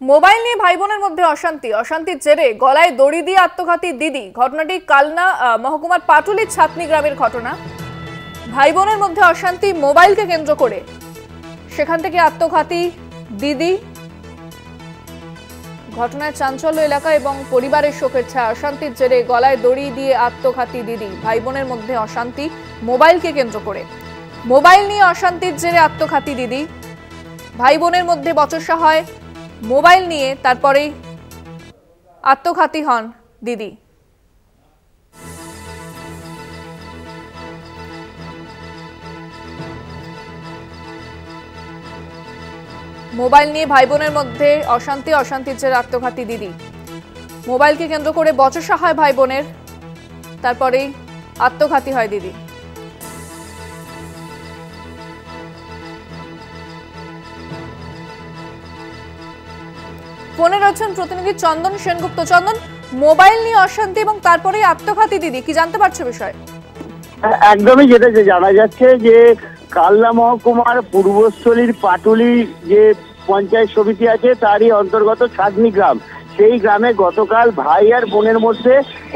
Mobile নিয়ে ভাই বোনের মধ্যে অশান্তির জেরে গলায় দড়ি দিয়ে আত্মঘাতী দিদি। ঘটনাটি কালনা মহকুমার পাটুলির ছাতনি গ্রামের ঘটনা। ভাই বোনের মধ্যে অশান্তি মোবাইলকে কেন্দ্র করে, সেখান থেকে আত্মঘাতী দিদি। ঘটনায় চাঞ্চল্য এলাকা এবং পরিবারের শোকের ছায়া। অশান্তির জেরে গলায় দড়ি দিয়ে আত্মঘাতী দিদি। ভাই বোনের মধ্যে অশান্তি মোবাইলকে কেন্দ্র করে। মোবাইল নিয়ে অশান্তির জেরে আত্মঘাতী দিদি। ভাই বোনের মধ্যে বচসা হয় মোবাইল নিয়ে, তারপরেই আত্মঘাতী হন দিদি। মোবাইল নিয়ে ভাই বোনের মধ্যে অশান্তির জেরে আত্মঘাতী দিদি। মোবাইলকে কেন্দ্র করে বচসা হয় ভাই বোনের, তারপরেই আত্মঘাতী হয় দিদি। ফোনে রয়েছেন প্রতিনিধি চন্দন সেনগুপ্ত। চন্দন, মোবাইল নিয়ে অশান্তি এবং তারপরে আত্মঘাতী দিদি, কি জানতে পারছো বিষয়? একদমই যেটা জানা যাচ্ছে যে কালনা মহকুমার পূর্বস্থলীর পাটুলি যে পঞ্চায়েত সমিতি আছে তারই অন্তর্গত ছাতনি গ্রাম, সেই গ্রামে গতকাল ভাই আর বোনের মধ্যে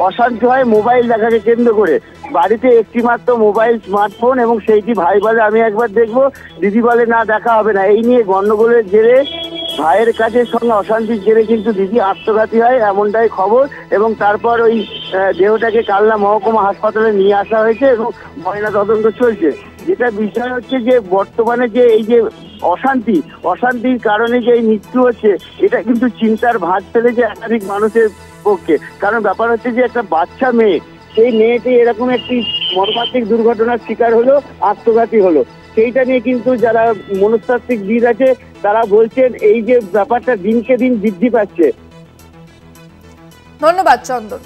অশান্তি হয় মোবাইল দেখাকে কেন্দ্র করে। বাড়িতে একটি মাত্র মোবাইল, স্মার্টফোন, এবং সেইটি ভাই বলে আমি একবার দেখবো, দিদি বলে না দেখা হবে না। এই নিয়ে গন্ডগোলের জেরে ভাইয়ের কাছে সঙ্গে অশান্তির জেরে কিন্তু দিদি আত্মঘাতী হয়, এমনটাই খবর। এবং তারপর ওই দেহটাকে কালনা মহকুমা হাসপাতালে নিয়ে আসা হয়েছে এবং ময়না তদন্ত চলছে। যেটা বিষয় হচ্ছে যে বর্তমানে যে এই যে অশান্তির কারণে যে এই মৃত্যু হচ্ছে, এটা কিন্তু চিন্তার ভাঁজ ফেলেছে একাধিক মানুষের পক্ষে। কারণ ব্যাপার হচ্ছে যে একটা বাচ্চা মেয়ে, সেই মেয়েটি এরকম একটি মর্মান্তিক দুর্ঘটনার শিকার হলো, আত্মঘাতী হলো। সেইটা নিয়ে কিন্তু যারা মনস্তাত্ত্বিকবিদ আছে তারা বলছেন এই যে ব্যাপারটা দিনকে দিন বৃদ্ধি পাচ্ছে। ধন্যবাদ চন্দন।